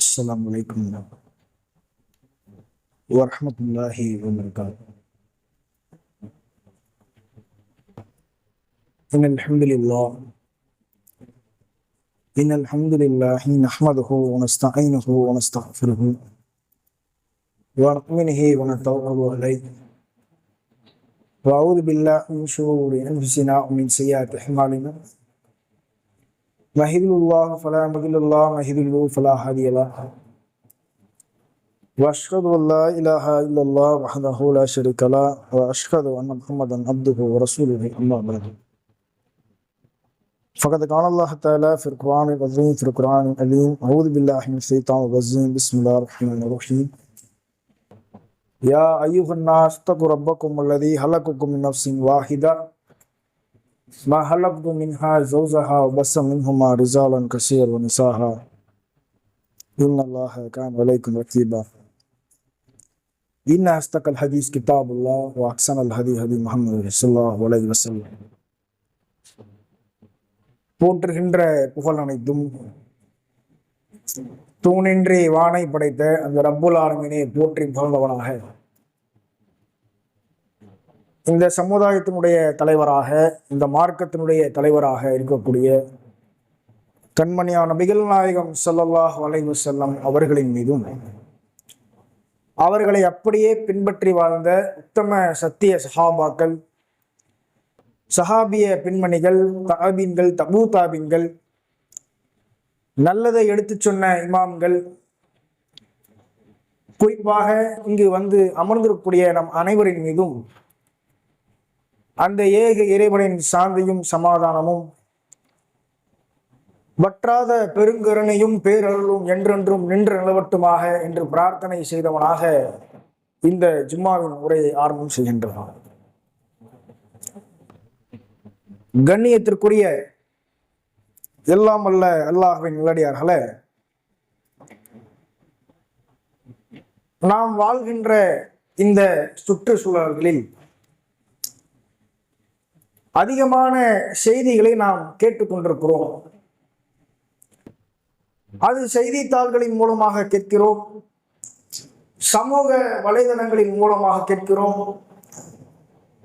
السلام عليكم ورحمة الله وبركاته. إن الحمد لله نحمده ونستعينه ونستغفره ونؤمن به ونتوكل عليه وأعوذ بالله من شرور أنفسنا ومن سيئات أعمالنا من يهده الله فلا مضل له ومن يضلل فلا هادي له وأشهد أن لا إله إلا الله وحده لا شريك له وأشهد أن محمدا عبده ورسوله أما بعد فقد قال الله تعالى في القرآن العظيم في القرآن العليم أعوذ بالله من الشيطان الرجيم بسم الله الرحمن الرحيم يا أيها الناس اتقوا ربكم الذي خلقكم من نفس واحدة ما خلقت منها زوجها وبث منهما رجالا كثيرا ونساء إن الله كان عليكم رقيبا إن أصدق الحديث كتاب الله وأحسن الهدي هدي محمد صلى الله عليه وسلم. போற்றுகின்ற புகழ் அனைத்தும் தூணின்றி வானை படைத்த அந்த ரப்புல் ஆலமீனை போற்றி புகழ்ந்தவனாக இந்த சமுதாயத்தினுடைய தலைவராக இந்த மார்க்கத்தினுடைய தலைவராக இருக்கக்கூடிய கண்மணியான நபிகள் நாயகம் ஸல்லல்லாஹு அலைஹி வஸல்லம் அவர்களின் மீதும் அவர்களை அப்படியே பின்பற்றி வாழ்ந்த உத்தம சத்திய சஹாபாக்கள் சஹாபிய பெண்மணிகள் தாபீன்கள் தபூ தாபீன்கள் நல்லதை எடுத்துச் சொன்ன இமாம்கள் குறிப்பாக இங்கு வந்து அமர்ந்திருக்கக்கூடிய நம் அனைவரின் மீதும் அந்த ஏக இறைவனின் சாந்தியும் சமாதானமும் வற்றாத பெருங்கருணையும் பேரருளும் என்றென்றும் நின்று நிலவட்டுமாக என்று பிரார்த்தனை செய்தவனாக இந்த ஜும்மாவின் உரையை ஆரம்பம் செய்கின்றான். கண்ணியத்திற்குரிய எல்லாம் அல்ல அல்லாஹ்வின் நல்லடியார்களே, நாம் வாழ்கின்ற இந்த சுற்றுச்சூழல்களில் அதிகமான செய்திகளை நாம் கேட்டுக்கொண்டிருக்கிறோம். அது செய்தித்தாள்களின் மூலமாக கேட்கிறோம், சமூக வலைதளங்களின் மூலமாக கேட்கிறோம்,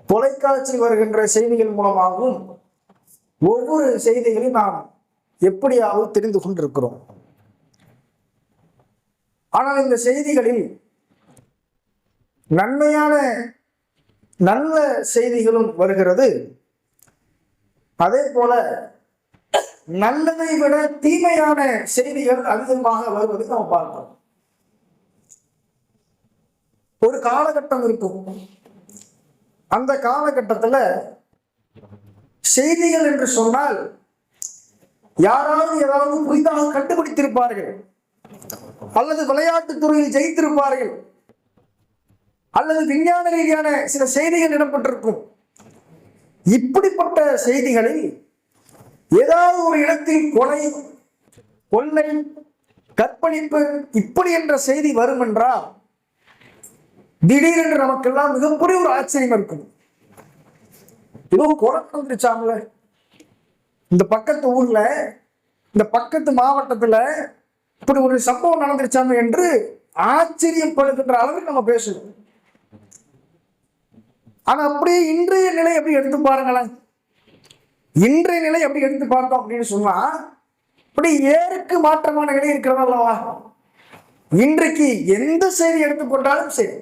தொலைக்காட்சி வருகின்ற செய்திகள் மூலமாகவும் ஒவ்வொரு செய்திகளையும் நாம் எப்படியாவது தெரிந்து கொண்டிருக்கிறோம். ஆனால் இந்த செய்திகளில் நன்மையான நல்ல செய்திகளும் வருகிறது, அதே போல நல்லதை விட தீமையான செய்திகள் அதிகமாக வருவதை நாம் பார்க்கிறோம். ஒரு காலகட்டம் இருக்கும், அந்த காலகட்டத்துல செய்திகள் என்று சொன்னால் யாராவது ஏதாவது புதிதாக கண்டுபிடித்திருப்பார்கள், அல்லது விளையாட்டுத் துறையில் ஜெயித்திருப்பார்கள், அல்லது விஞ்ஞான ரீதியான சில செய்திகள் இடம்பெற்றிருக்கும். இப்படிப்பட்ட செய்திகளில் ஏதாவது ஒரு இடத்தில் கொலை, கொள்ளை, கற்பழிப்பு இப்படி என்ற செய்தி வரும் என்றால் திடீரென்று நமக்கெல்லாம் மிகப்பெரிய ஒரு ஆச்சரியம் இருக்கும். ஏதோ கொலை நடந்துருச்சாங்கள, இந்த பக்கத்து ஊர்ல, இந்த பக்கத்து மாவட்டத்துல இப்படி ஒரு சம்பவம் நடந்துருச்சாங்க என்று ஆச்சரியப்படுகின்ற அளவுக்கு நம்ம பேசுவோம். ஆனா அப்படியே இன்றைய நிலை எப்படி எடுத்து பாருங்களேன். இன்றைய நிலை எப்படி எடுத்து பார்த்தோம் அப்படின்னு சொன்னா இப்படி ஏருக்கு மாற்றமான நிலை இருக்கிறது அல்லவா. இன்றைக்கு எந்த செய்தி எடுத்துக்கொண்டாலும் சரி,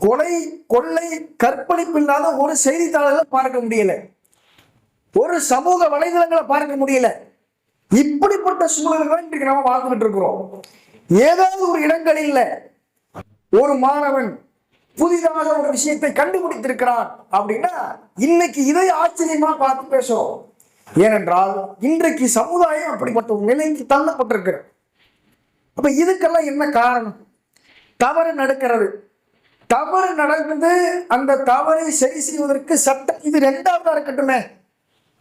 கொலை, கொள்ளை, கற்பழிப்பு இல்லாத ஒரு செய்தித்தாளர்களை பார்க்க முடியல, ஒரு சமூக வலைதளங்களை பார்க்க முடியல. இப்படிப்பட்ட சூழல்கள் இன்றைக்கு நம்ம வாழ்ந்துட்டு இருக்கிறோம். ஏதாவது ஒரு இடங்களில் ஒரு மாணவன் புதிதாக ஒரு விஷயத்தை கண்டுபிடித்திருக்கிறான் அப்படின்னா இன்னைக்கு இதை ஆச்சரியமா பார்த்து பேசுறோம். ஏனென்றால் இன்றைக்கு சமுதாயம் அப்படிப்பட்ட ஒரு நிலைக்கு தள்ளப்பட்டிருக்கு. அப்ப இதுக்கெல்லாம் என்ன காரணம்? தவறு நடக்கிறது, தவறு நடந்து அந்த தவறை சரி செய்வதற்கு சட்டம், இது ரெண்டாவதா இருக்கட்டுமே.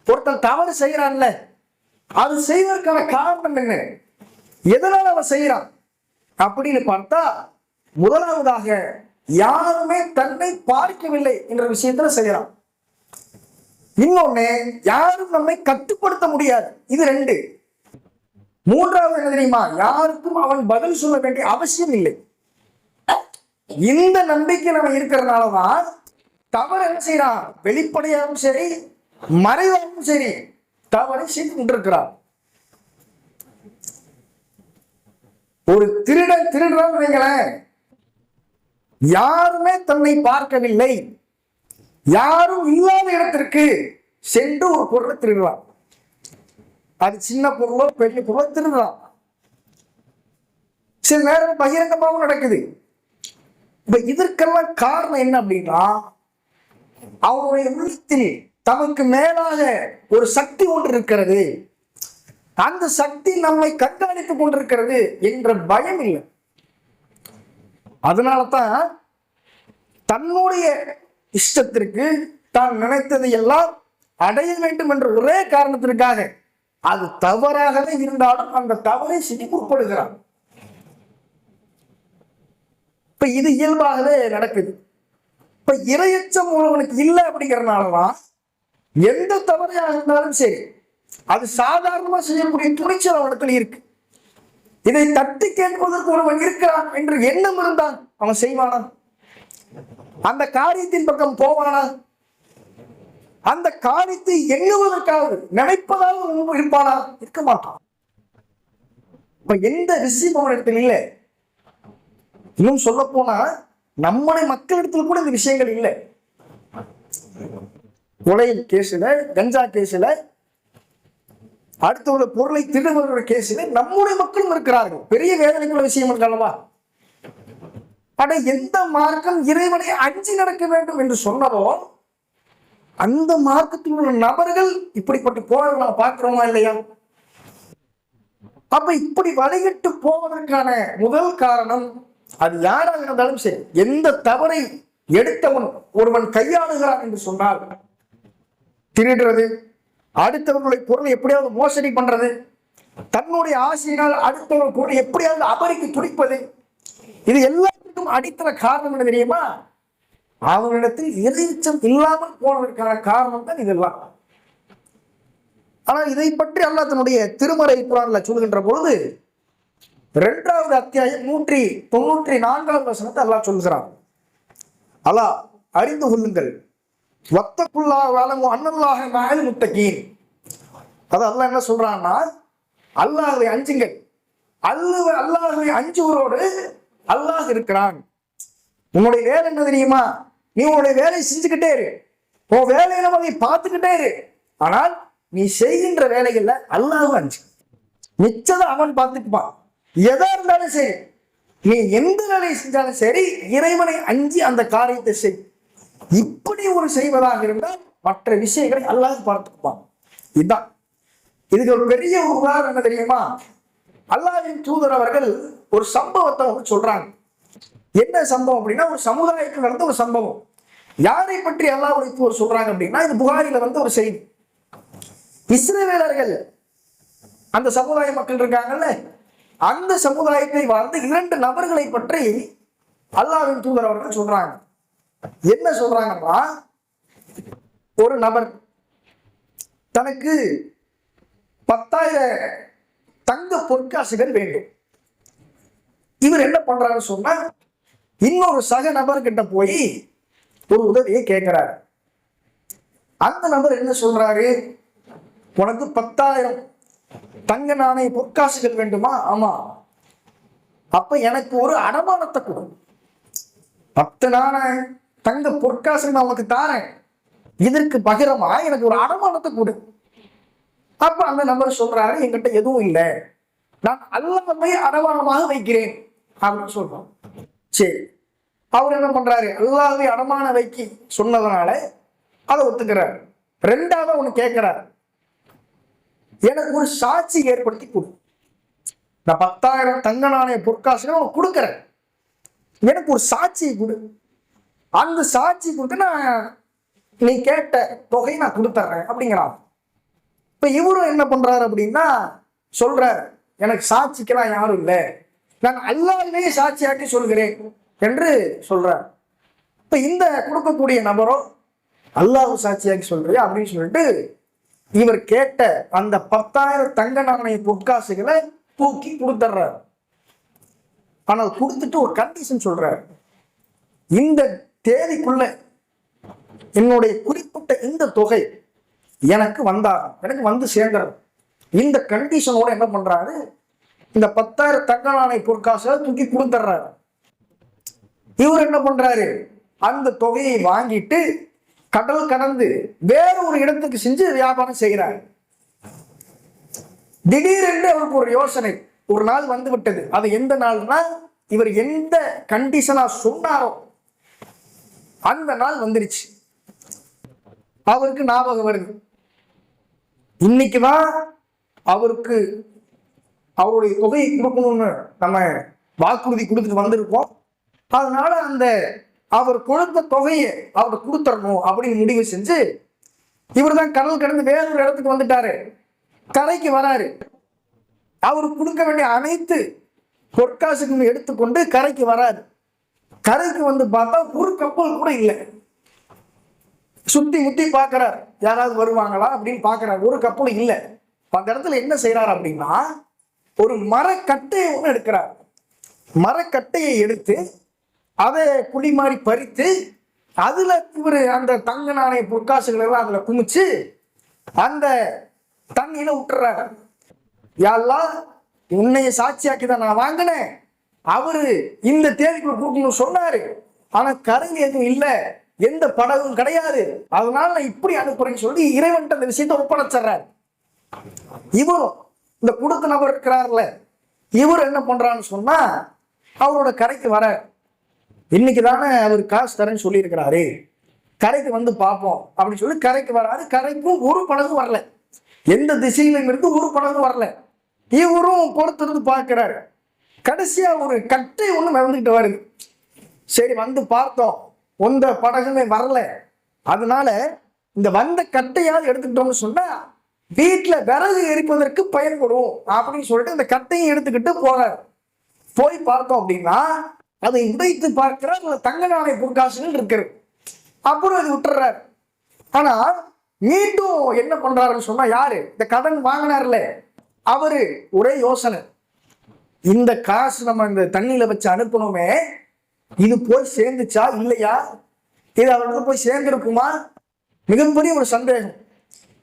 ஒருத்தன் தவறு செய்யறான்ல, அது செய்வதற்கான காரணம் என்ன, எதனால அவன் செய்யறான் அப்படின்னு பார்த்தா, முதலாவதாக யாருமே தன்னை பார்க்கவில்லை என்ற விஷயத்துல செய்யறான். இன்னொன்னு, யாரும் நம்மை கட்டுப்படுத்த முடியாது. இது ரெண்டு. மூன்றாவது என்ன தெரியுமா? யாருக்கும் அவன் பதில் சொல்ல வேண்டிய அவசியம் இல்லை. இந்த நம்பிக்கை நம்ம இருக்கிறதுனாலதான் தவறு என்ன செய்யறான்? வெளிப்படையாகவும் சரி மறைவாகவும் சரி தவறை செய்து கொண்டிருக்கிறார். ஒரு திருடன் திருடுறான்னு வைங்களேன், யாருமே தன்னை பார்க்கவில்லை, யாரும் இல்லாத இடத்திற்கு சென்று ஒரு பொருளை திருடுறான். அது சின்ன பொருளோ பெரிய பொருளோ திருடுறான். சில நேரம் பகிரங்கமாகவும் நடக்குது. இப்ப இதற்கெல்லாம் காரணம் என்ன அப்படின்னா, அவருடைய உள்ளத்தில் தமக்கு மேலாக ஒரு சக்தி ஒன்று இருக்கிறது, அந்த சக்தி நம்மை கண்காணித்துக் கொண்டிருக்கிறது என்ற பயம் இல்லை. அதனாலதான் தன்னுடைய இஷ்டத்திற்கு தான் நினைத்ததை எல்லாம் அடைய வேண்டும் என்ற ஒரே காரணத்திற்காக, அது தவறாகவே இருந்தாலும் அந்த தவறை செய்ய முற்படுகிறான். இப்ப இது இயல்பாகவே நடக்குது. இப்ப இரையச்சம் உள்ளவனுக்கு இல்லை அப்படிங்கிறதுனாலதான் எந்த தவறையாக இருந்தாலும் சரி அது சாதாரணமா செய்யக்கூடிய துணிச்சல் அவனுக்கு இருக்கு. இதை தட்டி கேட்பதற்கு ஒருவன் இருக்கிறான் என்று எண்ணம் இருந்தான், அவன் செய்வானா? அந்த காரியத்தின் பக்கம் போவானா? அந்த காரியத்தை எண்ணுவதற்காக நினைப்பதாக இருப்பானா? இருக்க மாட்டான். இப்ப எந்த ரிசீவ் அவனிடத்தில் இல்லை. இன்னும் சொல்ல போனா நம்முடைய மக்களிடத்தில் கூட இந்த விஷயங்கள் இல்லை. கொலை கேஸ்ல, கஞ்சா கேஸ்ல, அடுத்த ஒரு பொருளை திருடுவதோட கேஸ்ல நம்முடைய மக்களும் இருக்கிறார்கள். பெரிய வேதனைக்குள்ள விஷயம் இருக்கல்லவா? ஆனா எந்த மார்க்கம் இறைவனை அஞ்சி நடக்க வேண்டும் என்று சொன்னதோ அந்த மார்க்கத்தில் உள்ள நபர்கள் இப்படிப்பட்ட போராட நாம் பார்க்கிறோமா இல்லையா? அப்ப இப்படி வழிகட்டு போவதற்கான முதல் காரணம், அது யாராக இருந்தாலும் சரி, எந்த தவறை எடுத்தவன் ஒருவன் கையாளுகிறான் என்று சொன்னால், திருடுறது, அடுத்தவர்களுடைய பொருளை எப்படியாவது மோசடி பண்றது, தன்னுடைய ஆசையினால் அடுத்தவர்கள் பொருளை எப்படியாவது அபரிக்கு துடிப்பது, இது எல்லாத்துக்கும் அடித்தள காரணம் என்ன தெரியுமா? அவனிடத்தில் இறைச்சம் இல்லாமல் போனதற்கான காரணம் தான் இதெல்லாம். ஆனால் இதை பற்றி அல்லாஹ் தன்னுடைய திருமறை குர்ஆன்ல சொல்கின்ற பொழுது 2வது அத்தியாயம் 194வது வசனத்தை அல்லாஹ் சொல்கிறான். அல்லாஹ் அறிந்து கொள்ளுங்கள், வத்தகுல்லாஹ வஅலமு அன்னல்லாஹ மஅல் முத்தகீன். அது அல்லாஹ் என்ன சொல்றான்னா, அல்லாஹ்வை அஞ்சுங்கள், அல்லாஹ்வை அஞ்சுவரோடு அல்லாஹ் இருக்கிறான். உன்னுடைய வேலை என்ன தெரியுமா? நீ உன்னுடைய வேலையை செஞ்சுக்கிட்டே இரு, உன் வேலையில அதை பார்த்துக்கிட்டே இரு. ஆனால் நீ செய்கின்ற வேலைகள்ல அல்லாஹ் அஞ்சு, மிச்சதை அவன் பார்த்துக்குப்பான். எதா இருந்தாலும் சரி, நீ எந்த வேலையை செஞ்சாலும் சரி, இறைவனை அஞ்சி அந்த காரியத்தை செய். இப்படி ஒரு செய்வதாக இருந்தால் மற்ற விஷயங்களை அல்லாஹ் பார்த்துக்குப்பான். இதுதான் இதுக்கு ஒரு பெரிய உதாரணம் என்ன தெரியுமா? அல்லாஹ்வின் தூதர் அவர்கள் ஒரு சம்பவத்தை சொல்றாங்க. என்ன சம்பவம் அப்படின்னா, ஒரு சமுதாயத்தில் நடந்த ஒரு சம்பவம். யாரை பற்றி அல்லாஹ்வுடைய தூதர் சொல்றாங்க அப்படின்னா, இது புகாரில வந்து ஒரு செய்தி. இஸ்ரவேலர்கள், அந்த சமுதாய மக்கள் இருக்காங்கல்ல, அந்த சமுதாயத்தை வாழ்ந்து 2 நபர்களை பற்றி அல்லாஹ்வின் தூதர் அவர்கள் சொல்றாங்க. என்ன சொல்றாங்கன்னா, ஒரு நபர் தனக்கு 10,000 தங்க பொற்காசுகள் வேண்டும். இவர் என்ன பண்றாருன்னு சொன்னா, இன்னொரு சக நபர்கிட்ட போய் ஒரு உதவியை கேட்கிறாரு. அந்த நபர் என்ன சொல்றாரு, உனக்கு 10,000 தங்க நாணய பொற்காசுகள் வேண்டுமா? ஆமா. அப்ப எனக்கு ஒரு அடமானத்தை கொடு, 10 நாணய தங்க பொற்காசு நான் உனக்கு தாரேன், இதற்கு பகிரமா எனக்கு ஒரு அடமானத்தை கொடு. அப்ப அந்த நபர் சொல்றாரு, என்கிட்ட எதுவும் இல்லை, நான் அல்லாஹ்வை அடமானமாக வைக்கிறேன் அப்படின்னு சொல்றோம். சரி, அவர் என்ன பண்றாரு, அல்லாஹ்வை அடமான வைக்கி சொன்னதுனால அதை ஒத்துக்கிறார். 2வது ஒண்ணு கேட்கிறார், எனக்கு ஒரு சாட்சி ஏற்படுத்தி கொடு, நான் 10,000 தங்க நாணய பொற்காசுகள் உனக்கு கொடுக்குறேன், எனக்கு ஒரு சாட்சியை கொடு, அந்த சாட்சி கொடுத்து நான் நீ கேட்ட தொகையை நான் கொடுத்துட்றேன் அப்படிங்கிறான். இப்ப இவரும் என்ன பண்றாரு அப்படின்னா சொல்ற, எனக்கு சாட்சிக்கெல்லாம் யாரும் இல்லை, நான் அல்லாஹ்வே சாட்சியாக்கி சொல்கிறேன் என்று சொல்றார். இப்ப இந்த கொடுக்கக்கூடிய நபரோ அல்லாஹ் சாட்சியாக்கி சொல்றியா அப்படின்னு சொல்லிட்டு இவர் கேட்ட அந்த 10,000 தங்க நாணய பொற்காசுகளை தூக்கி கொடுத்துட்றாரு. ஆனால் கொடுத்துட்டு ஒரு கண்டிஷன் சொல்றாரு, இந்த தேதிக்குள்ள என்னுடைய குறிப்பிட்ட இந்த தொகை எனக்கு வந்து சேர்ந்துடும். இந்த கண்டிஷனோட என்ன பண்றாரு, இந்த 10,000 தங்க நாணய பொற்காசை தூக்கி கொடுத்துட்றாரு. இவர் என்ன பண்றாரு, அந்த தொகையை வாங்கிட்டு கடல் கடந்து வேற ஒரு இடத்துக்கு செஞ்சு வியாபாரம் செய்கிறார். திடீரென்று அவருக்கு ஒரு யோசனை ஒரு நாள் வந்து விட்டது. அது எந்த நாள்னா, இவர் எந்த கண்டிஷனா சொன்னாரோ அந்த நாள் வந்துருச்சு. அவருக்கு ஞாபகம் வருது, இன்னைக்குதான் அவருக்கு அவருடைய தொகையை கொடுக்கணும்னு நம்ம வாக்குறுதி கொடுத்துட்டு வந்திருக்கோம். அதனால அந்த அவர் கொடுத்த தொகையை அவர் கொடுத்துடணும் அப்படின்னு முடிவு செஞ்சு இவர் தான் கடல் கடந்து வேற ஒரு இடத்துக்கு வந்துட்டாரு. கரைக்கு வராரு. அவர் கொடுக்க வேண்டிய அனைத்து பொற்காசுக்கும் எடுத்துக்கொண்டு கரைக்கு வராரு. கரைக்கு வந்து பார்த்தா ஒரு கப்பல் கூட இல்லை. சுத்தி முத்தி பார்க்கிறார், யாராவது வருவாங்களா அப்படின்னு பார்க்கிறார். ஒரு கப்பலும் இல்லை. அந்த இடத்துல என்ன செய்யறாரு அப்படின்னா, ஒரு மரக்கட்டையை ஒன்று எடுக்கிறார். மரக்கட்டையை எடுத்து அதை குழி மாதிரி பறித்து அதுல இவர் அந்த தங்க நாணய பொற்காசுகள் எல்லாம் அதுல குமிச்சு அந்த தண்ணியில விட்டுறாரு. யாரெல்லாம் உன்னைய சாட்சியாக்கி தான் நான் வாங்கினேன், அவரு இந்த தேதிக்குள்ள கொடுக்கணும்னு சொன்னாரு, ஆனா கரையில் எதுவும் இல்லை, எந்த படகும் கிடையாது, அதனால நான் இப்படி அனுப்புறேன்னு சொல்லி இறைவன்ட்ட அந்த விஷயத்தை ஒப்படைச்சிடுறாரு. இவரும் இந்த கொடுத்த நபர் இருக்கிறார்ல, இவர் என்ன பண்றான்னு சொன்னா, அவரோட கரைக்கு வர இன்னைக்கு தானே அவர் காசு தரேன்னு சொல்லி இருக்கிறாரு, கரைக்கு வந்து பார்ப்போம் அப்படின்னு சொல்லி கரைக்கு வராரு. கரைக்கும் ஒரு படகும் வரல, எந்த திசையிலும் இருந்து ஒரு படகும் வரல. இவரும் பொறுத்திருந்து பார்க்கிறாரு. கடைசியா ஒரு கட்டை ஒண்ணு மிதந்துகிட்டு வருது. சரி வந்து பார்த்தோம், எந்த படகுமே வரல, அதனால இந்த வந்த கட்டையாவது எடுத்துக்கிட்டோம்னு சொன்னா வீட்டுல விறகு எரிப்பதற்கு பயன்படும் அப்படின்னு சொல்லிட்டு இந்த கட்டையும் எடுத்துக்கிட்டு போறாரு. போய் பார்த்தோம் அப்படின்னா அதை உடைத்து பார்க்கிறார், தங்க நாணய பொற்காசுகள் இருக்கிறது. அப்புறம் அது விட்டுறாரு. ஆனா மீண்டும் என்ன பண்றாருன்னு சொன்னா, யாரு இந்த கடன் வாங்கினார்ல அவரு ஒரே யோசனை, இந்த காசு நம்ம இந்த தண்ணியில வச்சு அனுப்பணுமே, இது போய் சேர்ந்துச்சா இல்லையா, இது அவருக்கு போய் சேர்ந்திருக்குமா, மிகப்பெரிய ஒரு சந்தேகம்.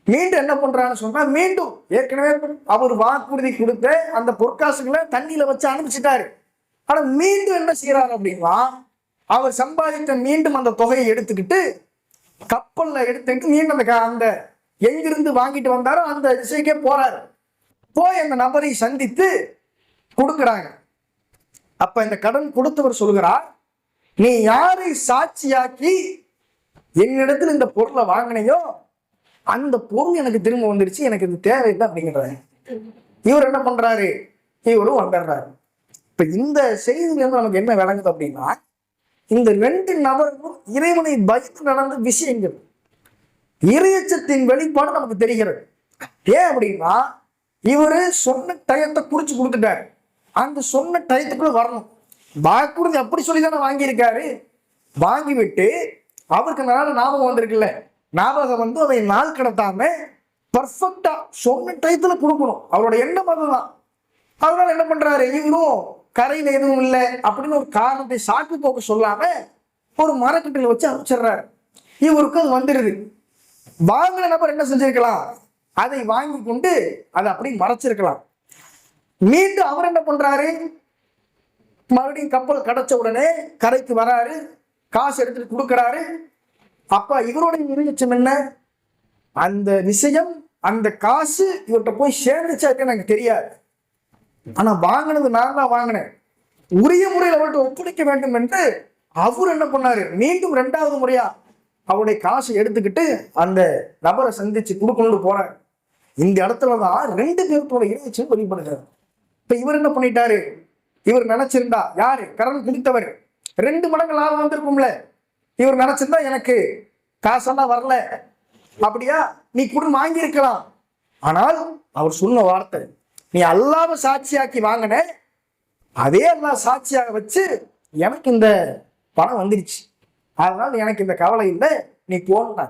மீண்டும் என்ன பண்றான்னு சொன்னா, மீண்டும் ஏற்கனவே அவர் வாக்குறுதி கொடுத்த அந்த பொற்காசுகளை தண்ணியில வச்சு அனுப்பிச்சிட்டாரு. ஆனா மீண்டும் என்ன செய்யறாரு அப்படின்னா, அவர் சம்பாதித்த மீண்டும் அந்த தொகையை எடுத்துக்கிட்டு கப்பல்ல எடுத்துக்கிட்டு மீண்டும் அந்த எங்கிருந்து வாங்கிட்டு வந்தாரோ அந்த திசைக்கே போறாரு. போய் அந்த நபரை சந்தித்து கொடுக்குறாங்க. அப்ப இந்த கடன் கொடுத்தவர் சொல்கிறார், நீ யாரை சாட்சியாக்கி என்னிடத்துல இந்த பொருளை வாங்கினையோ அந்த பொருள் எனக்கு திரும்ப வந்துருச்சு, எனக்கு இது தேவையில்லை அப்படிங்கிறாரு. இவர் என்ன பண்றாரு, இவரும் வந்துடுறாரு. இப்ப இந்த செய்தியிலிருந்து நமக்கு என்ன விளங்குது அப்படின்னா, இந்த 2 நபர்களும் இறைவனை பயந்து நடந்த விஷயங்கள், இறையச்சத்தின் வெளிப்பாடு நமக்கு தெரிகிறது. ஏன் அப்படின்னா, இவரு சொன்ன டயத்தை குறிச்சு கொடுத்துட்டாரு. அந்த சொன்ன டயத்துக்குள்ள வரணும். வாக்குறுதி அப்படி சொல்லிதானே வாங்கியிருக்காரு. வாங்கிவிட்டு அவருக்கு நல்ல ஞாபகம் வந்திருக்குல்ல, ஞாபகம் வந்து அதை நாள் கடத்தாம பர்ஃபெக்டா சொன்ன டயத்துல கொடுக்கணும். அவரோட எண்ணம் அதுதான். அதனால என்ன பண்றாரு, இவரும் கரையில எதுவும் இல்லை அப்படின்னு ஒரு காரணத்தை சாக்கு போக்க சொல்லாம ஒரு மரக்கட்டையில வச்சு அனுப்பிச்சிடுறாரு. இவருக்கு அது வந்துடுது. வாங்கின நபர் என்ன செஞ்சிருக்கலாம், அதை வாங்கி கொண்டு அதை அப்படி மறைச்சிருக்கலாம். மீண்டும் அவர் என்ன பண்றாரு, மறுபடியும் கப்பல் கிடைச்ச உடனே கரைக்கு வராரு, காசு எடுத்துட்டு கொடுக்கறாரு. அப்ப இவருடைய இறையச்சம் என்ன, அந்த விஷயம் அந்த காசு இவர்கிட்ட போய் சேர்ந்துச்சா எனக்கு தெரியாது, ஆனா வாங்கினது நான் தான் வாங்கினேன், உரிய முறையில் அவர்கிட்ட ஒப்படைக்க வேண்டும் என்று அவர் என்ன பண்ணாரு, மீண்டும் 2வது முறையா அவருடைய காசை எடுத்துக்கிட்டு அந்த நபரை சந்திச்சு கொடுக்கணும்னு போறாரு. இந்த இடத்துலதான் 2 பேர்த்தோட இறையச்சம் வெளிப்படுகிறார். இப்ப இவர் என்ன பண்ணிட்டாரு, இவர் நினைச்சிருந்தா, யாரு கடன் குடித்தவர் 2 மடங்கு லாபம் வந்திருக்கும்ல, இவர் நினைச்சிருந்தா எனக்கு காசெல்லாம் வரல, அப்படியா நீ கூட வாங்கியிருக்கலாம். ஆனால் அவர் சொன்ன வார்த்தை, நீ அல்லாஹ்வை சாட்சியாக்கி வாங்கின, அதே அல்லாஹ் சாட்சியாக வச்சு எனக்கு இந்த பணம் வந்துருச்சு, அதனால எனக்கு இந்த கவலை இல்லை, நீ போன.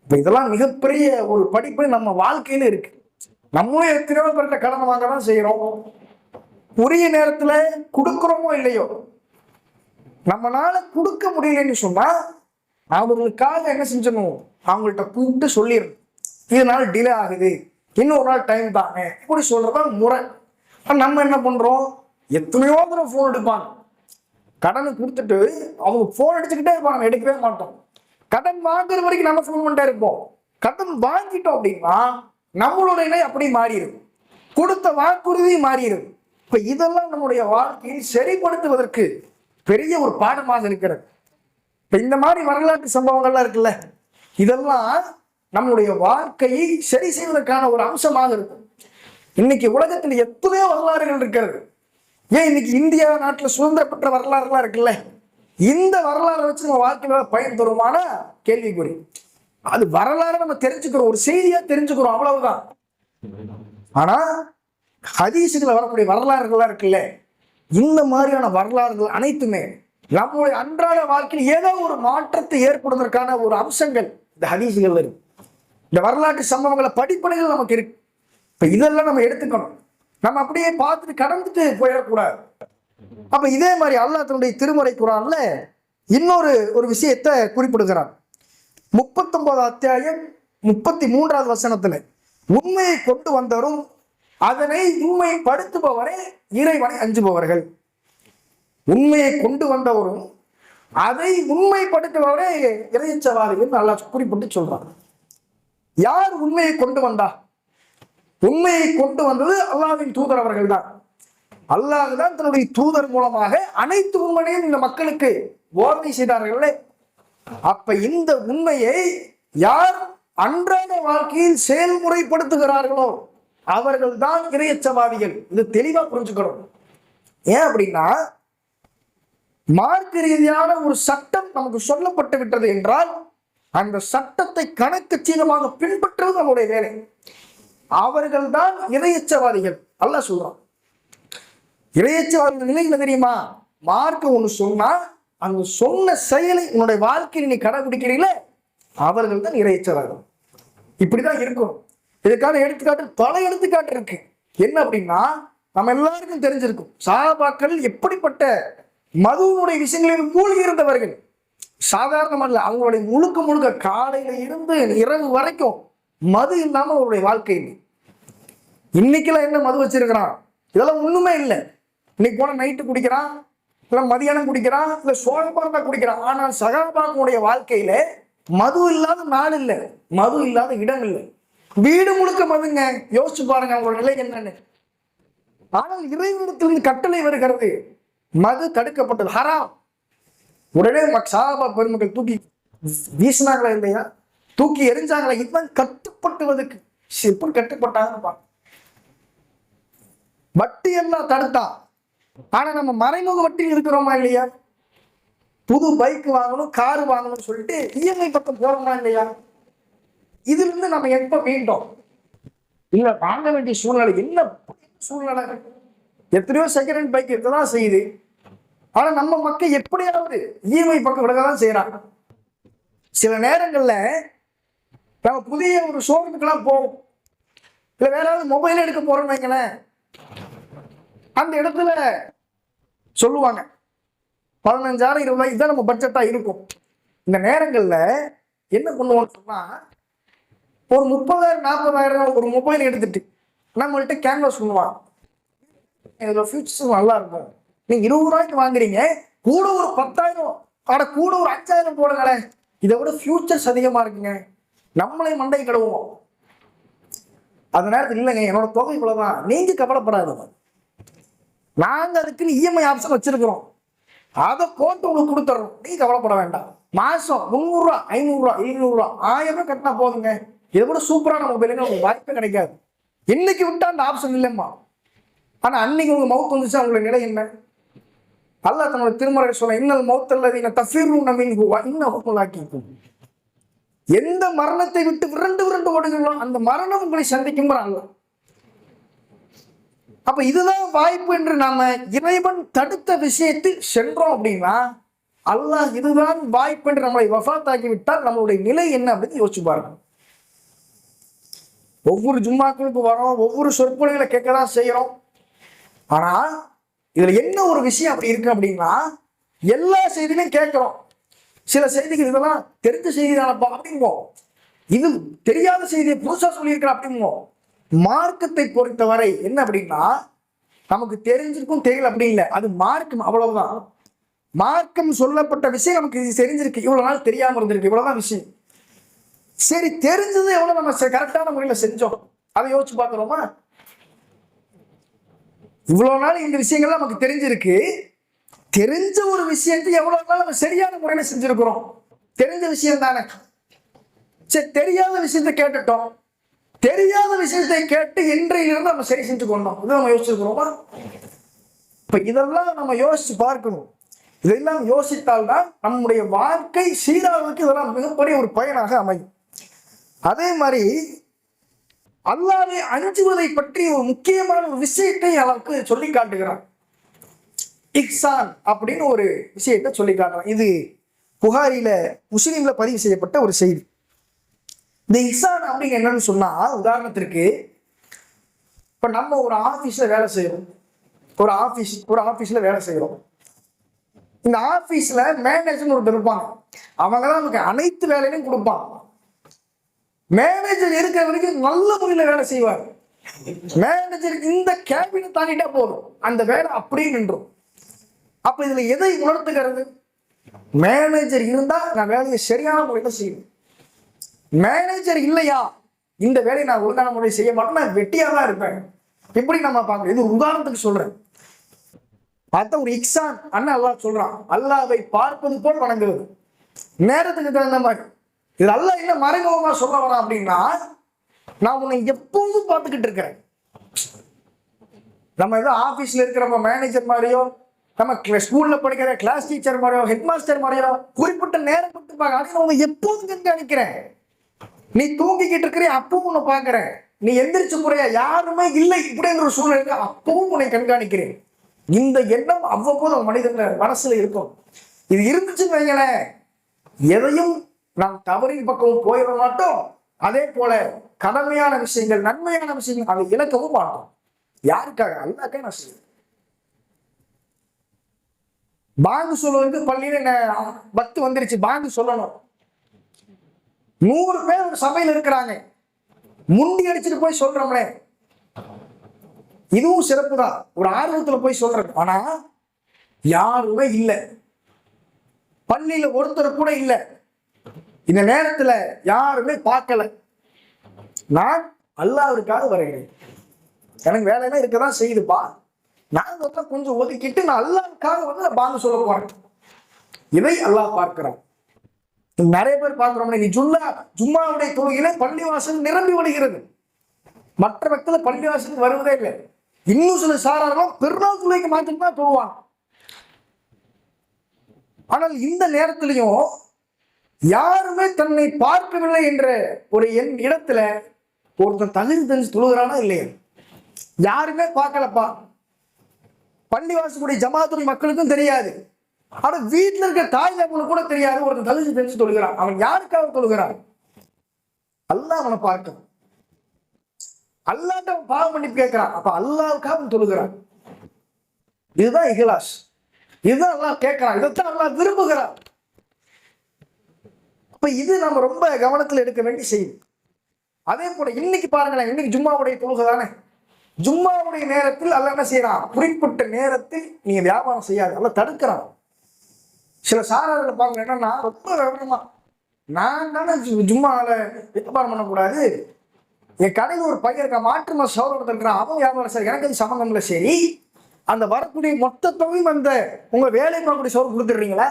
இப்ப இதெல்லாம் மிகப்பெரிய ஒரு படிப்பு நம்ம வாழ்க்கையில இருக்கு. நம்மளும் எத்தனையோ பேர்கிட்ட கடன் வாங்க தான் செய்யறோம். உரிய நேரத்துல கொடுக்குறோமோ இல்லையோ, நம்மளால கொடுக்க முடியலன்னு சொன்னா அவங்களுக்காக என்ன செஞ்சணும், அவங்கள்ட்ட கூப்பிட்டு சொல்லிடணும், இதனால டிலே ஆகுது, இன்னொரு நாள் டைம் தாங்க, இப்படி சொல்றதான் முறை. நம்ம என்ன பண்றோம், எத்தனையோ தூரம் போன் எடுப்பாங்க, கடனை கொடுத்துட்டு அவங்க போன் அடிச்சுக்கிட்டே இருப்பாங்க, எடுக்கவே மாட்டோம். கடன் வாங்குற வரைக்கும் நம்ம போன் பண்ணிட்டே இருப்போம். கடன் வாங்கிட்டோம் அப்படின்னா நம்மளோட நிலை அப்படி மாறிடும், கொடுத்த வாக்குறுதி மாறிடும். இப்ப இதெல்லாம் நம்முடைய வாழ்க்கையை சரிப்படுத்துவதற்கு பெரிய ஒரு பாடமாக இருக்கிறது. இப்ப இந்த மாதிரி வரலாற்று சம்பவங்கள்லாம் இருக்குல்ல, இதெல்லாம் நம்முடைய வாழ்க்கையை சரி செய்வதற்கான ஒரு அம்சமாக இருக்கும். இன்னைக்கு உலகத்தில் எத்தனையோ வரலாறுகள் இருக்கிறது. ஏன் இன்னைக்கு இந்தியா நாட்டில் சுதந்திரம் பெற்ற வரலாறுலாம் இருக்குல்ல, இந்த வரலாறை வச்சு நம்ம வாழ்க்கையில பயன் தருமான கேள்விக்குறி. அது வரலாறு நம்ம தெரிஞ்சுக்கிறோம், ஒரு செய்தியா தெரிஞ்சுக்கிறோம், அவ்வளவுதான். ஆனா ஹதீசுகளை வரக்கூடிய வரலாறுகள்லாம் இருக்குல்ல, இந்த மாதிரியான வரலாறுகள் அனைத்துமே நம்மளுடைய அன்றாட வாழ்க்கையில் ஏதோ ஒரு மாற்றத்தை ஏற்படுவதற்கான ஒரு அம்சங்கள் இந்த ஹதீசுகள் இருக்கு. இந்த வரலாற்று சம்பவங்களை படிப்பனைகள் நமக்கு இருக்கு. இப்ப இதெல்லாம் நம்ம எடுத்துக்கணும், நம்ம அப்படியே பார்த்துட்டு கடந்துட்டு போயிடக்கூடாது. அப்ப இதே மாதிரி அல்லாஹ் தன்னுடைய திருமறை குர்ஆன்ல ஒரு விஷயத்தை குறிப்பிடுகிறார். 39 அத்தியாயம் 33வது வசனத்துல, உண்மையை கொண்டு வந்தவரும் அதனை உண்மைப்படுத்துபவரே இறைவனை அஞ்சுபவர்கள். உண்மையை கொண்டு வந்தவரும் அதை உண்மைப்படுத்துபவரே இறையச்சவாதிகள் நல்லா குறிப்பிட்டு சொல்றாங்க. யார் உண்மையை கொண்டு வந்தா? உண்மையை கொண்டு வந்தது அல்லாஹ்வின் தூதர் அவர்கள் தான். அல்லாஹ் தான் தன்னுடைய தூதர் மூலமாக அனைத்து உண்மையையும் இந்த மக்களுக்கு போதனை செய்தார்களே. அப்ப இந்த உண்மையை யார் அன்றாட வாழ்க்கையில் செயல்முறைப்படுத்துகிறார்களோ அவர்கள் தான் இறையச்சவாதிகள். இது தெளிவா புரிஞ்சுக்கணும். ஏன் அப்படின்னா, மார்க்க ரீதியான ஒரு சட்டம் நமக்கு சொல்லப்பட்டு விட்டது என்றால் அந்த சட்டத்தை கணக்கு சீனமாக பின்பற்றுவது நம்முடைய வேலை. அவர்கள் தான் இறையச்சவாதிகள். அல்லாஹ் சொல்றான், இறையச்சவாதிகள் நிலை என்ன தெரியுமா? மார்க்க ஒண்ணு சொன்னா அந்த சொன்ன செயலை உன்னுடைய வாழ்க்கையில் நீ கடைபிடிக்கிறீங்களே, அவர்கள் தான் இறையச்சவாதிகள். இப்படிதான் இருக்கும். இதுக்கான எடுத்துக்காட்டு பல எடுத்துக்காட்டு இருக்கு. என்ன அப்படின்னா, நம்ம எல்லாருக்கும் தெரிஞ்சிருக்கும், சஹாபாக்கள் எப்படிப்பட்ட மதுவினுடைய விஷயங்களில் மூழ்கி இருந்தவர்கள். சாதாரணமல்ல, அவங்களுடைய முழுக்க காலையில இருந்து இரவு வரைக்கும் மது இல்லாம அவருடைய வாழ்க்கை இல்லை. இன்னைக்கெல்லாம் என்ன மது வச்சிருக்கிறான், இதெல்லாம் ஒண்ணுமே இல்லை. இன்னைக்கு போன நைட்டு குடிக்கிறான், இல்ல மதியானம் குடிக்கிறான், இல்ல சோழப்பாக குடிக்கிறான். ஆனால் சஹாபாக்களுடைய வாழ்க்கையில மது இல்லாத நாள் இல்லை, மது இல்லாத இடம் இல்லை, வீடு முழுக்க மதுங்க. யோசிச்சு பாருங்க அவங்களோட நிலை என்னன்னு. ஆனால் இறைவனிடத்திலிருந்து கட்டளை வருகிறது, மது தடுக்கப்பட்டது, ஹராம். உடனே சஹாபா பெருமக்கள் தூக்கி வீசினாங்களா இல்லையா, தூக்கி எரிஞ்சாங்களா? இதுதான் கட்டுப்பட்டுவதற்கு. எப்படி கட்டுப்பட்டாங்க? வட்டி எல்லாம் தடுத்தான். ஆனா நம்ம மறைமுக வட்டியில் இருக்கிறோமா இல்லையா? புது பைக் வாங்கணும், காரு வாங்கணும்னு சொல்லிட்டு இஎம்ஐ பக்கம் போறோமா இல்லையா? இதுல இருந்து நம்ம எப்ப மீண்டோம்? இல்ல, வாங்க வேண்டிய சூழ்நிலை. என்ன சூழ்நிலை? எத்தனையோ செகண்ட் ஹேண்ட் பைக் இருக்கதான் செய்யுது. ஆனா நம்ம மக்கள் எப்படியாவது இஎம்ஐ பக்கம் விடதான் செய்யறாங்க. சில நேரங்கள்ல நம்ம புதிய ஒரு ஷோரூமுக்கெல்லாம் போவோம், இல்ல வேற ஏதாவது மொபைல் எடுக்க போறோம்னு வைங்களேன், அந்த இடத்துல சொல்லுவாங்க 15,000 20,000 இதுதான் நம்ம பட்ஜெட்டா இருக்கும். இந்த நேரங்கள்ல என்ன பண்ணுவோம்னு சொன்னா, ஒரு 30,000 40,000 ஒரு மொபைல் எடுத்துட்டு நம்மள்ட்ட கேன்வாஸ் பண்ணுவான், இதுல ஃபியூச்சர்ஸ் நல்லா இருக்கும், நீங்க 20 ரூபாய்க்கு வாங்குறீங்க, கூட ஒரு 10,000 ஆட கூட ஒரு 5,000 போடுங்களேன், இதை விட ஃபியூச்சர்ஸ் அதிகமா இருக்குங்க, நம்மளே மண்டை கடவுவோம். அந்த நேரத்தில் இல்லைங்க, என்னோட தொகை இவ்வளவுதான், நீங்க கவலைப்படாதவங்க, நாங்க அதுக்குன்னு இஎம்ஐ ஆப்ஷன் வச்சிருக்கிறோம், அதை போட்டு உங்களுக்கு கொடுத்துறோம், நீ கவலைப்பட வேண்டாம். மாசம் 300 ரூபா 500 ரூபா 700 ரூபா 1000 ரூபாய் கட்டினா போதுங்க, இதை விட சூப்பரான மொபைலுங்க உங்களுக்கு வாய்ப்பே கிடைக்காது. இன்னைக்கு விட்டா அந்த ஆப்ஷன் இல்லைம்மா. ஆனா அன்னைக்கு உங்க மவுத் வந்துச்சு, அவங்களுடைய நிலை என்ன? அல்லாஹ் தன்னோட திருமறை சொல்ல, இன்னல் மௌத்தல்லதீன தஃபிரூன மின்ஹு வ இன்னஹு முலாக்கீக்கும். எந்த மரணத்தை விட்டு விரண்டு ஓடுங்களோ அந்த மரணம் உங்களை சந்திக்கும். அப்ப இதுதான் வாய்ப்பு என்று நாம இறைவன் தடுத்த விஷயத்தில் சென்றோம் அப்படின்னா, அல்லாஹ் இதுதான் வாய்ப்பு என்று நம்மளை வஃபாத்தாக்கி விட்டால் நம்மளுடைய நிலை என்ன அப்படின்னு யோசிச்சு பாருங்க. ஒவ்வொரு ஜும்மாக்களுக்கு வரோம், ஒவ்வொரு சொற்பொழிகளை கேட்கதான் செய்யறோம். ஆனா இதுல என்ன ஒரு விஷயம் அப்படி இருக்கு அப்படின்னா, எல்லா செய்திகளையும் கேட்கிறோம். சில செய்திகள் இதெல்லாம் தெரிஞ்ச செய்தி தானப்பா அப்படிம்போம், இது தெரியாத செய்தியை புதுசா சொல்லியிருக்கிற அப்படிம்போம். மார்க்கத்தை பொறுத்தவரை என்ன அப்படின்னா, நமக்கு தெரிஞ்சிருக்கும் தெரியல அப்படி இல்லை, அது மார்க்கம், அவ்வளவுதான். மார்க்கம் சொல்லப்பட்ட விஷயம் நமக்கு இது தெரிஞ்சிருக்கு, இவ்வளவு நாள் தெரியாம இருந்திருக்கு, இவ்வளவுதான் விஷயம். சரி, தெரிஞ்சது எவ்வளவு நம்ம கரெக்டான முறையில செஞ்சோம் அதை யோசிச்சு பார்க்கிறோமா? இவ்வளவு நாள் இந்த விஷயங்கள்லாம் நமக்கு தெரிஞ்சிருக்கு, தெரிஞ்ச ஒரு விஷயத்தை எவ்வளவு நாள் நம்ம சரியான முறையில செஞ்சிருக்கிறோம்? தெரிஞ்ச விஷயம் தானே. சரி, தெரியாத விஷயத்தை கேட்டுட்டோம், தெரியாத விஷயத்தை கேட்டு இன்றையிலிருந்து நம்ம சரி செஞ்சு கொண்டோம், இதை நம்ம யோசிச்சிருக்கிறோமா? இப்ப இதெல்லாம் நம்ம யோசிச்சு பார்க்கணும். இதெல்லாம் யோசித்தால்தான் நம்முடைய வாழ்க்கை சீராவதற்கு இதெல்லாம் மிகப்பெரிய ஒரு பயனாக அமையும். அதே மாதிரி அல்லாஹ்வை அஞ்சுவதை பற்றி ஒரு முக்கியமான ஒரு விஷயத்தை அவருக்கு சொல்லி காட்டுகிறான். இஹ்சான் அப்படின்னு ஒரு விஷயத்தை சொல்லி காட்டுறான். இது புகாரில, முஸ்லிம்ல பதிவு செய்யப்பட்ட ஒரு செய்தி. இந்த இஹ்சான் அப்படிங்க என்னன்னு சொன்னா, உதாரணத்திற்கு இப்ப நம்ம ஒரு ஆபீஸ்ல வேலை செய்யறோம், ஒரு ஆபீஸ்ல வேலை செய்யறோம். இந்த ஆபீஸ்ல மேனேஜர் ஒருத்தர் இருப்பாங்க, அவங்க தான் நமக்கு அனைத்து வேலையும் கொடுப்பாங்க. மேனேஜர் இருக்கிற வரைக்கும் நல்ல முறையில் வேலை செய்வார். மேனேஜர் இந்த கேபினை தாண்டிட்டா போதும், அந்த வேலை அப்படியே நின்றும். அப்ப இதுல எதை உணர்த்துகிறது? மேனேஜர் இருந்தா நான் வேலையை சரியான முறையில் செய்யணும், மேனேஜர் இல்லையா இந்த வேலையை நான் ஒழுங்கான முறையை செய்ய மாட்டேன், நான் வெட்டியா தான் இருப்பேன். எப்படி நம்ம பார்க்கணும்? இது உதாரணத்துக்கு சொல்றேன். பார்த்தா ஒரு இஹ்சான் அண்ணா அல்லாஹ் சொல்றான், அல்லாஹ்வை பார்ப்பது போல் வணங்குவது, நேரத்துக்கு தகுந்த மாதிரி. இது அல்லாஹ் என்ன மறைமுகமா சொல்ல வரான் அப்படின்னா, நான் உன்னை எப்போதும் பார்த்துக்கிட்டு இருக்கிறேன். நம்ம ஏதோ ஆபீஸ்ல இருக்கிற மேனேஜர் மாதிரியோ, நம்ம ஸ்கூல்ல படிக்கிற கிளாஸ் டீச்சர் மாதிரியோ, ஹெட் மாஸ்டர் மாதிரியோ குறிப்பிட்ட நேரம் கொடுத்துப்பாங்க, ஆனால் உன்னை எப்போதும் கண்காணிக்கிறேன். நீ தூங்கிக்கிட்டு இருக்கிற அப்பவும் உன்னை பார்க்கிறேன், நீ எந்திரிச்சு முறையா யாருமே இல்லை இப்படிங்கிற ஒரு சூழ்நிலை அப்பவும் உன்னை கண்காணிக்கிறேன். இந்த எண்ணம் அவ்வப்போது மனிதன் மனசுல இருக்கும். இது இருந்துச்சுன்னு வைங்களேன், எதையும் நாம் தவறின் பக்கமும் போயிட மாட்டோம். அதே போல கடமையான விஷயங்கள், நன்மையான விஷயங்கள் அதை இழக்கவும் மாட்டோம். யாருக்காக? அல்லாஹ்க்காக நான் செய்வேன். பாங்கு சொல்லுவது பள்ளியில பத்து வந்துருச்சு, பாங்கு சொல்லணும். 100 பேர் ஒரு சபையில் இருக்கிறாங்க, முண்டி அடிச்சுட்டு போய் சொல்றோம்லே, இதுவும் சிறப்பு தான், ஒரு ஆர்வத்துல போய் சொல்றது. ஆனா யாருமே இல்லை, பள்ளியில ஒருத்தர் கூட இல்லை, இந்த நேரத்துல யாருமே பார்க்கல. நான் அல்லாஹ்வுக்காக வருகிறேன், எனக்கு வேலையெல்லாம் இருக்கதான் செய்யுதுப்பா, நான் கொஞ்சம் ஒதுக்கிட்டு நான் அல்லாஹ்வுக்காக வந்து பாங்கு சொல்ல போறேன். இதை அல்லாஹ் பார்க்கிறான். நிறைய பேர் பார்க்கிறோம், நீ ஜும்மாவுடைய தொழுகையில பள்ளிவாசல் நிரம்பி வருகிறது, மற்ற பக்கத்துல பள்ளிவாசலுக்கு வருவதே இல்லை. இன்னும் சில சாராரம் பெருநாள் தொழுகைக்கு மாத்திட்டு தான் தொழுவாங்க. ஆனால் இந்த நேரத்திலையும் யாருமே தன்னை பார்க்கவில்லை என்ற ஒரு இடத்துல ஒருத்தன் தகுதி தெரிஞ்சு தொழுகிறானா இல்லையா? யாருமே பார்க்கலப்பா, பள்ளிவாசலுடைய ஜமாத்துடைய மக்களுக்கும் தெரியாது, ஆனா வீட்டுல இருக்க தாய் தகவலுக்கு கூட தெரியாது. ஒருத்தன் தகுதி தெரிஞ்சு தொழுகிறான், அவன் யாருக்காக தொழுகிறான்? அல்லாஹ் அவனை பார்க்கணும், அல்லாஹ்ட்ட பாவம் பண்ணி கேட்கிறான், அப்ப அல்லாஹ்வுக்காக தொழுகிறான். இதுதான் இஹ்லாஸ், இதுதான் அல்லாஹ் கேட்கிறான், இதைத்தான் அல்லாஹ் விரும்புகிறான். அப்ப இது நம்ம ரொம்ப கவனத்தில் எடுக்க வேண்டிய செய்தி. அதே போல இன்னைக்கு பாருங்களேன், இன்னைக்கு ஜும்மாவுடைய தொழுகை தானே. ஜும்மாவுடைய நேரத்தில் அல்லாஹ் என்ன செய்யறான்? குறிப்பிட்ட நேரத்தில் நீங்க வியாபாரம் செய்யாது, அல்லாஹ் தடுக்கிறான். சில சாரார்கள் பாருங்க என்னன்னா, ரொம்ப விவரமா, நான் தானே ஜும்மாவில் வியாபாரம் பண்ணக்கூடாது, என் கடையில் ஒரு பையன் இருக்க மாற்று சௌரவத்தில் இருக்கிறான், அவன் வியாபாரம் சரி, எனக்கு அது சம்மந்தம் இல்லை. சரி, அந்த வரக்கூடிய மொத்த தொகையும் அந்த உங்க வேலை பார்க்கக்கூடிய சௌரம் கொடுத்துடுறீங்களா?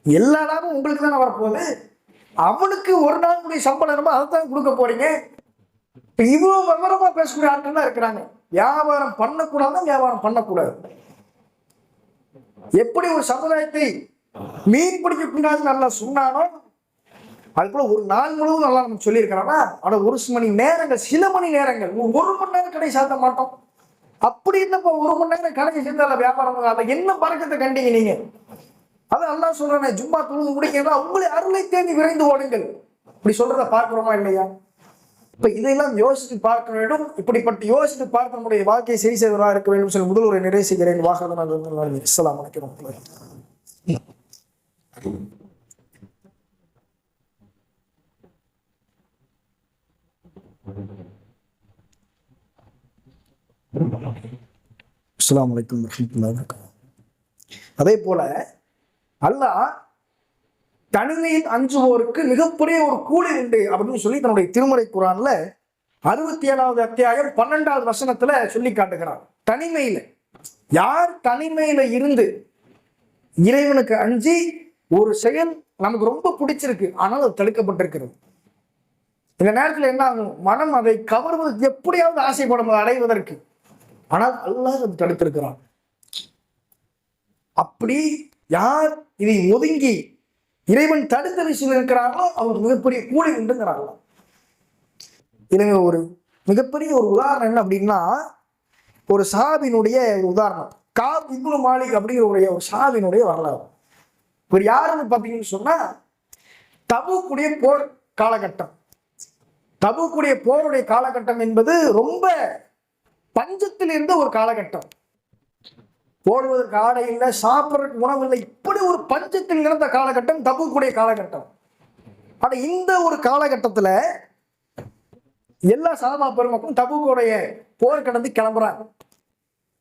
எல்லா நாளும் உங்களுக்கு தானே வரப்போகுது, அவனுக்கு ஒரு நாளுடைய சம்பளம் அதைத்தான் கொடுக்க போறீங்க. இவ்வளவு விவரமா பேசக்கூடிய ஆட்கள் தான் இருக்கிறாங்க. வியாபாரம் பண்ணக்கூடாது, வியாபாரம் பண்ணக்கூடாது. எப்படி ஒரு சமுதாயத்தை மீன் பிடிக்க கூடாது நல்லா சொன்னானோ, அது போல ஒரு நாள் முழுவதும் நல்லா நம்ம சொல்லியிருக்கிறானா, ஆனா ஒரு மணி நேரங்கள், சில மணி நேரங்கள், 1 மணி நேரம் கடை சாத்த மாட்டோம். அப்படி என்னப்பா 1 மணி நேரம் கடை சேர்ந்தால வியாபாரம், அதை என்ன பறக்கத்தை கண்டீங்க நீங்க? அதான் அல்லாஹ் சொல்றானே, ஜும்மா தொழுது முடிக்கிறதா உங்களை அருளை தேடி விரைந்து ஓடுங்கள். இப்படி சொல்றத பார்க்கிறோமா இல்லையா? இப்ப இதையெல்லாம் யோசித்து பார்க்க வேண்டும். இப்படிப்பட்ட யோசித்து பார்த்து நம்முடைய வாழ்க்கையை சரி செய்வதாக இருக்க வேண்டும் சொல்லி முதல் ஒரு நிறைவு செய்கிறேன். வாகனம். இஸ்லாம் வணக்கம். அஸ்ஸலாமு அலைக்கும் வரஹ்மத்துல்லாஹி வபரகாத்துஹு. அதே போல அல்லாஹ் தனிமையில் அஞ்சுவோருக்கு மிகப்பெரிய ஒரு கூலி உண்டு அப்படின்னு சொல்லி தன்னுடைய திருமறை குர்ஆன்ல 67வது அத்தியாயம் 12வது வசனத்துல சொல்லி காட்டுகிறார். தனிமையில யார் தனிமையில இருந்து இறைவனுக்கு அஞ்சி ஒரு செயல் நமக்கு ரொம்ப பிடிச்சிருக்கு, ஆனால் அது தடுக்கப்பட்டிருக்கிறது. இந்த நேரத்தில் என்ன ஆகும்? மனம் அதை கவர்வதற்கு எப்படியாவது ஆசைப்படும் அடைவதற்கு, ஆனால் அல்லாஹ் அது தடுத்திருக்கிறான். அப்படி யார் இதை ஒதுங்கி இறைவன் தடுத்த விஷயம் இருக்கிறார்களோ அவர் மிகப்பெரிய கூலி உண்டுங்கிறாங்க. இதுங்க ஒரு மிகப்பெரிய ஒரு உதாரணம் என்ன அப்படின்னா, ஒரு சஹாபினுடைய உதாரணம். காப் இப்னு மாலிக் அப்படிங்கிற ஒரு சஹாபினுடைய வரலாறு. இவர் யாருன்னு பார்த்தீங்கன்னு சொன்னா, தபூக்குடைய போர் காலகட்டம். தபூக்குடைய போருடைய காலகட்டம் என்பது ரொம்ப பஞ்சத்தில் இருந்த ஒரு காலகட்டம். போடுவதற்கு ஆடை இல்லை, சாப்பிட்றதுக்கு உணவு இல்லை, இப்படி ஒரு பஞ்சத்தில் இருந்த காலகட்டம் தபூக்குடைய காலகட்டம். ஆனா இந்த ஒரு காலகட்டத்துல எல்லா சஹாபா பெருமக்களும் தபூக்குடைய போர் கடந்து கிளம்புறாங்க.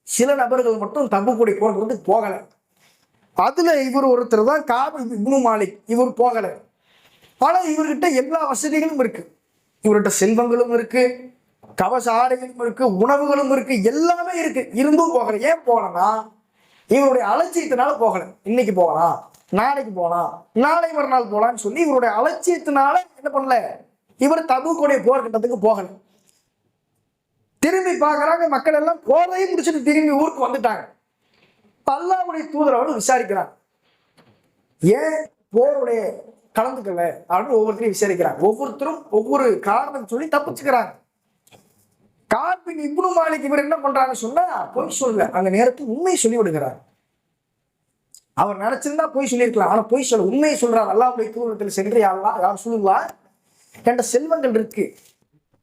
சில நபர்கள் மட்டும் தபூக்குடைய போர் கடந்து போகல. அதுல இவர் ஒருத்தர் தான் காப் இப்னு மாலிக். இவர் போகல. ஆனா இவர்கிட்ட எல்லா வசதிகளும் இருக்கு, இவர்கிட்ட செல்வங்களும் இருக்கு, கவச ஆடைகளும் இருக்கு, உணவுகளும் இருக்கு, எல்லாமே இருக்கு. இருந்தும் போகல. ஏன் போகலன்னா இவருடைய அலட்சியத்தினால போகல. இன்னைக்கு போகலாம், நாளைக்கு போகலாம், நாளை மறுநாள் போகலான்னு சொல்லி இவருடைய அலட்சியத்தினால என்ன பண்ணல, இவர் தபூக்குடைய போர்க்கட்டத்துக்கு போகல. திரும்பி பார்க்கறாங்க, மக்கள் எல்லாம் போரையும் முடிச்சுட்டு திரும்பி ஊருக்கு வந்துட்டாங்க. அல்லாஹ்வுடைய தூதர் அவர்கள் விசாரிக்கிறாங்க, ஏன் போருடைய கலந்துக்கல அப்படின்னு ஒவ்வொருத்தரையும் விசாரிக்கிறாங்க. ஒவ்வொருத்தரும் ஒவ்வொரு காரணம் சொல்லி தப்பிச்சுக்கிறாங்க. காப் இப்னு மாலிக் இவர் என்ன பண்றாங்கன்னு சொன்னா, பொய் சொல்ல அந்த நேரத்தில் உண்மையை சொல்லி விடுகிறார். அவர் நினைச்சிருந்தா பொய் சொல்லியிருக்கலாம், ஆனா பொய் சொல்ல உண்மையை சொல்றார். அல்லாஹ்வுடைய தூதரத்தில் சென்று யார் சொல்லுவா, என்கிட்ட செல்வங்கள் இருக்கு,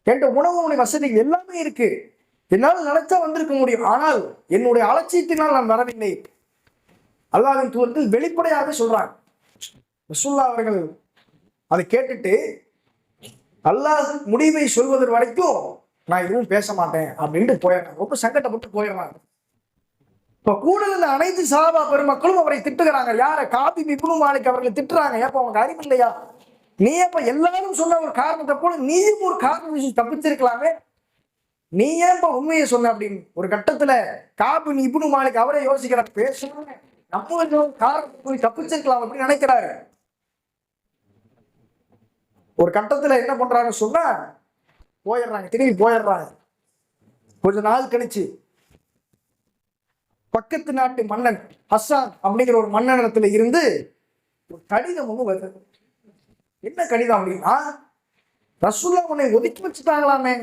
என்கிட்ட உணவு வசதிகள் எல்லாமே இருக்கு, என்னால் நினைச்சா வந்திருக்க முடியும், ஆனால் என்னுடைய அலட்சியத்தினால் நான் வரவில்லை. அல்லாஹ்வின் தூதரத்தில் வெளிப்படையாக சொல்றாங்க. ரசூலுல்லாஹ் அவர்கள் அதை கேட்டுட்டு அல்லாஹ் முடிவை சொல்வதற்கு வரைக்கும் நான் எதுவும் பேச மாட்டேன் அப்படின்ட்டு போயிடுறாங்க. ரொம்ப சங்கடப்பட்டு போயிடுறாங்க. இப்ப கூட இருந்த அனைத்து சஹாபா பெருமக்களும் அவரை திட்டுகிறாங்க. யார? காப் இப்னு மாலிக் அவர்களை திட்டுறாங்க. ஏப்ப அவங்க அறிவு இல்லையா? நீ ஏப்ப எல்லாரும் சொன்ன ஒரு காரணத்தை போல நீயும் ஒரு காரணம் விஷயம் தப்பிச்சிருக்கலாமே, நீ ஏன்ப உண்மையை சொன்ன அப்படின்னு ஒரு கட்டத்துல காப் இப்னு மாலிக் அவரே யோசிக்கிறார். பேசணும், நம்ம காரணத்தை தப்பிச்சிருக்கலாம் அப்படின்னு நினைக்கிறாரு. ஒரு கட்டத்துல என்ன பண்றாங்கன்னு சொன்னா போயிடுறாங்க, திரும்பி போயிடுறாங்க. கொஞ்ச நாள் கழிச்சு பக்கத்து நாட்டு மன்னன் ஹஸ்ஸான் அப்படிங்கிற ஒரு மன்னனிடத்துல இருந்து ஒரு கடிதம் ஒண்ணு வருது. என்ன கடிதம் அப்படின்னா, ரசூலுல்லாஹ் உன்னை ஒதுக்கி வச்சுட்டாங்களாமே,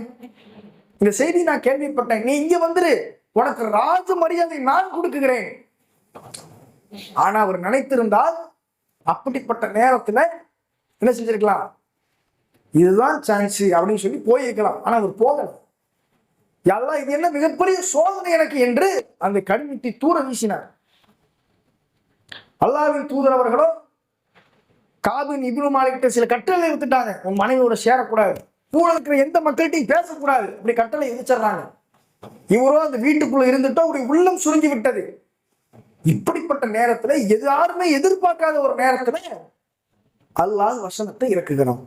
இந்த செய்தி நான் கேள்விப்பட்டேன், நீ இங்க வந்துரு, உனக்கு ராஜ மரியாதை நான் கொடுக்குகிறேன். ஆனா அவர் நினைத்திருந்தால் அப்படிப்பட்ட நேரத்துல என்ன செஞ்சிருக்கலாம், இதுதான் சான்ஸ் அப்படின்னு சொல்லி போயிருக்கலாம். ஆனா அவர் போகல. எல்லாம் இது என்ன மிகப்பெரிய சோதனை எனக்கு என்று அந்த கடிதத்தை தூர வீசினார். அல்லாஹ்வின் தூதர் அவர்களோ காப் இப்னு மாலிக்கிட்ட சில கட்டளை எடுத்துட்டாங்க. உன் மனைவியோட சேரக்கூடாது, கூட இருக்கிற எந்த மக்கள்கிட்டையும் பேசக்கூடாது, இப்படி கட்டளை விதிச்சிடறாங்க. இவரோ அந்த வீட்டுக்குள்ள இருந்துட்டோ அவருடைய உள்ளம் சுருங்கி விட்டது. இப்படிப்பட்ட நேரத்துல யாருமே எதிர்பார்க்காத ஒரு நேரத்துல அல்லாஹ் வசனத்தை இறக்குகிறான்.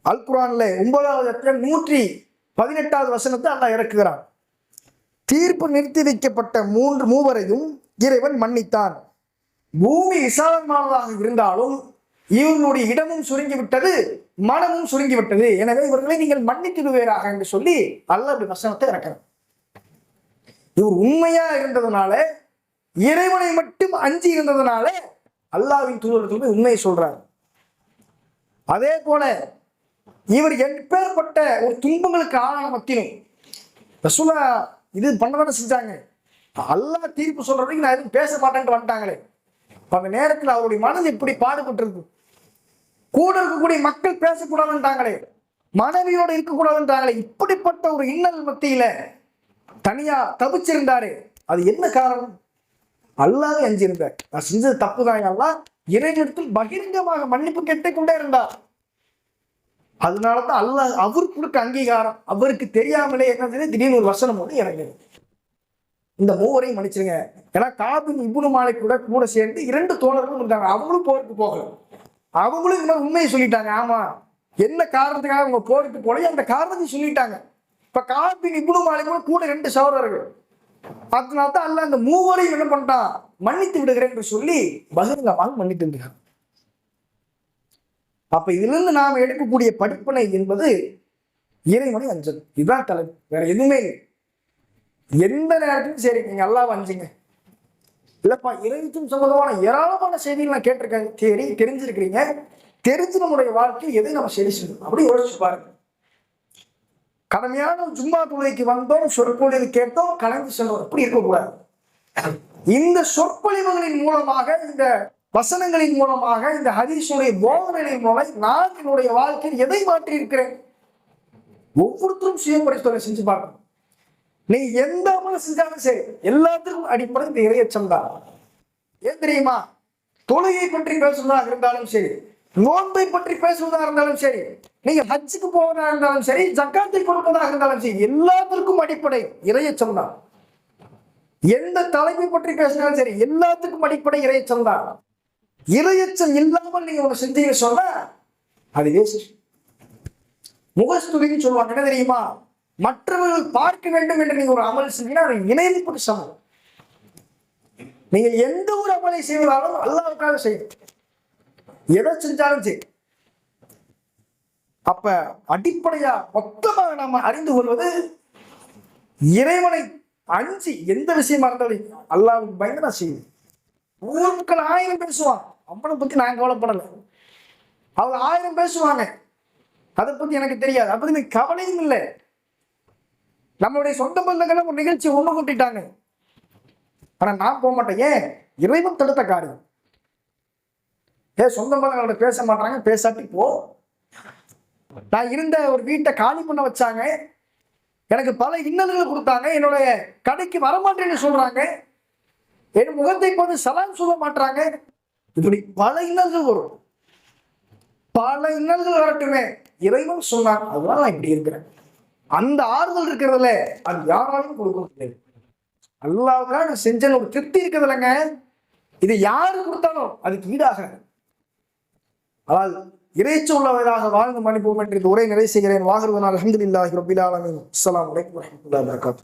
அல் குர்ஆன்ல 9வது அத்தியாயம் 118வது வசனத்தை அல்லாஹ் இறக்குகிறான். தீர்ப்பு நிறுத்தி வைக்கப்பட்ட மூவரையும் இறைவன் மன்னித்தான். பூமி விசாலமானதாக இருந்தாலும் இவர்களுடைய இடமும் சுருங்கிவிட்டது, மனமும் சுருங்கிவிட்டது. எனவே இவர்களை நீங்கள் மன்னித்திடுவீராக என்று சொல்லி அல்லாஹ் வசனத்தை இறக்கிறான். இவர் உண்மையா இருந்ததுனால, இறைவனை மட்டும் அஞ்சி இருந்ததுனால அல்லாஹ்வின் தூதருக்கு உண்மையை சொல்றார். அதே போல இவர் எப்பேற்பட்ட ஒரு துன்பங்களுக்கு ஆளான மத்தியும் ரசூலுல்லாஹ் இது பண்ணதானே செஞ்சாங்க. அல்லாஹ் தீர்ப்பு சொல்ற வரைக்கும் நான் எதுவும் பேச மாட்டேன்ட்டு வந்துட்டாங்களே. அந்த நேரத்தில் அவருடைய மனது எப்படி பாடுபட்டிருக்கு. கூட இருக்கக்கூடிய மக்கள் பேசக்கூடாதுன்ட்டாங்களே, மனைவியோட இருக்கக்கூடாதுன்றாங்களே, இப்படிப்பட்ட ஒரு இன்னல் மத்தியில தனியா தவிச்சிருந்தாரு. அது என்ன காரணம்? அல்லாஹ்வை அஞ்சிருந்தார். நான் செஞ்சது தப்புதான் அல்லாஹ், இறைவனிடத்தில் பகிரங்கமாக மன்னிப்பு கேட்டுக்கொண்டே இருந்தார். அதனாலதான் அல்லாஹ் அவர் கொடுக்க அங்கீகாரம். அவருக்கு தெரியாமலே என்ன செய்ய திடீர்னு ஒரு வசனம் வந்து இறங்குது, இந்த மூவரையும் மன்னிச்சிருங்க. ஏன்னா காபின் இப்னு மாலிக் கூட சேர்ந்து 2 தோழர்களும் இருந்தாங்க. அவங்களும் போருக்கு போகல. அவங்களும் இந்த உண்மையை சொல்லிட்டாங்க. ஆமா, என்ன காரணத்துக்காக அவங்க போருக்கு போல அந்த காரணத்தை சொல்லிட்டாங்க. இப்ப காபின் இப்னு மாலிக் கூட 2 சகோதரர்கள். அதனால்தான் அல்லாஹ் அந்த மூவரையும் என்ன பண்ணிட்டான், மன்னித்து விடுகிறேன் என்று சொல்லி பகிரங்கமாக மன்னித்து விடுகிறார். அப்ப இதிலிருந்து நாம் எடுக்கக்கூடிய படிப்பினை என்பது இறைவனை அஞ்சல். இதுதான் தலைப்பு, வேற எதுவுமே இல்லை. எந்த நேரத்திலும் சரி நீங்க அல்லாஹ்வை அஞ்சுங்க. இல்லப்பா, இறைவனுக்கும் சம்பந்தமான ஏராளமான செய்திகள் நான் கேட்டிருக்கேன், தெரிஞ்சிருக்கிறீங்க. தெரிஞ்சு நம்முடைய வாழ்க்கை எதை நம்ம சரி செய்யணும் அப்படி யோசிச்சு பாருங்க. கடமையான ஜும்மா தொழுகைக்கு வந்தோம், சொற்பொழிவு கேட்டோம், கலந்து சென்றோம், அப்படி இருக்கக்கூடாது. இந்த சொற்பொழிவுகளின் மூலமாக, இந்த வசனங்களின் மூலமாக, இந்த ஹதீஸுடைய போதனைகளின் மூலம் நான் என்னுடைய வாழ்க்கையில் எதை மாற்றி இருக்கிறேன்? ஒவ்வொருத்தரும் சுய பரிசோதனை செஞ்சு பார்க்கணும். நீ எந்த அமலை செஞ்சாலும் சரி, எல்லாத்துக்கும் அடிப்படை இந்த இறையச்சம் தான். ஏன் தெரியுமா? தொழுகை பற்றி பேசுவதாக இருந்தாலும் சரி, நோன்பை பற்றி பேசுவதாக இருந்தாலும் சரி, நீங்க ஹஜ்ஜுக்கு போவதாக இருந்தாலும் சரி, ஜக்காத்தை கொடுப்பதாக இருந்தாலும் சரி, எல்லாத்திற்கும் அடிப்படை இறையச்சம் தான். எந்த தலைமை பற்றி பேசினாலும் சரி, எல்லாத்துக்கும் அடிப்படை இறையச்சம் தான். இறையச்சம் இல்லாமல் நீங்க ஒண்ணு செஞ்சீங்க சொன்னா அது வேஸ்ட். முகஸ்துதின்னு சொல்லுவாங்க. என்ன தெரியுமா? மற்றவர்கள் பார்க்க வேண்டும் என்று நீங்க ஒரு அமல் செஞ்சீங்கன்னா அது இணைப்புக்கு சமம். நீங்க எந்த ஒரு அமலை செய்வதாலும் அல்லாஹ்வுக்காக செய்யும், எதை செஞ்சாலும் சரி. அப்ப அடிப்படையா மொத்தமாக நாம அறிந்து கொள்வது, இறைவனை அஞ்சு எந்த விஷயமா இருந்தாலும் அல்லாஹ்வுக்கு பயந்து நான் செய்வேன். ஊர் மக்கள் 1000 பேசுவான், அவனை பத்தி நான் கவலைப்படலை. அவங்க 1000 பேசுவாங்க, அதை பத்தி எனக்கு தெரியாது, அதை பத்தி கவலையும் இல்லை. நம்மளுடைய சொந்த பந்தங்கள் ஒரு நிகழ்ச்சி ஒண்ணு கூட்டிட்டாங்க, ஆனா நான் போக மாட்டேன். ஏன்? இறைவன் தடுத்த காரியம். சொந்த பந்தங்களோட பேச மாட்டாங்க, பேசாட்டி போ. நான் இருந்த ஒரு வீட்டை காலி பண்ண வச்சாங்க, எனக்கு பல இன்னல்களை கொடுத்தாங்க, என்னுடைய கடைக்கு வரமாட்டேன்னு சொல்றாங்க, என் முகத்தை பார்த்து சலாம் சொல்ல மாட்டாங்க. இப்படி பல இன்னல்கள் வரும். பல இன்னல்கள் வரட்டுமே, இறைவன் சொன்னான், அதனால நான் இப்படி இருக்கிறேன். அந்த ஆறுதல் இருக்கிறதுல அது யாராலும் கொடுக்க முடியாது. அல்லாஹ்வுக்காக செஞ்ச ஒரு திருப்தி இருக்கிறது இல்லைங்க, இது யாரு கொடுத்தாலும் அதுக்கு ஈடாக. அதாவது இறைச்சி உள்ளவராக வாழ்ந்து மன்னிப்போம் என்று இந்த உரை நிறைவு செய்கிறேன். வாஹிரு தஅவானா அல்ஹம்துலில்லாஹி ரப்பில் ஆலமீன். அஸ்ஸலாமு அலைக்கும் வரஹ்மத்துல்லாஹி வபரகாத்துஹு.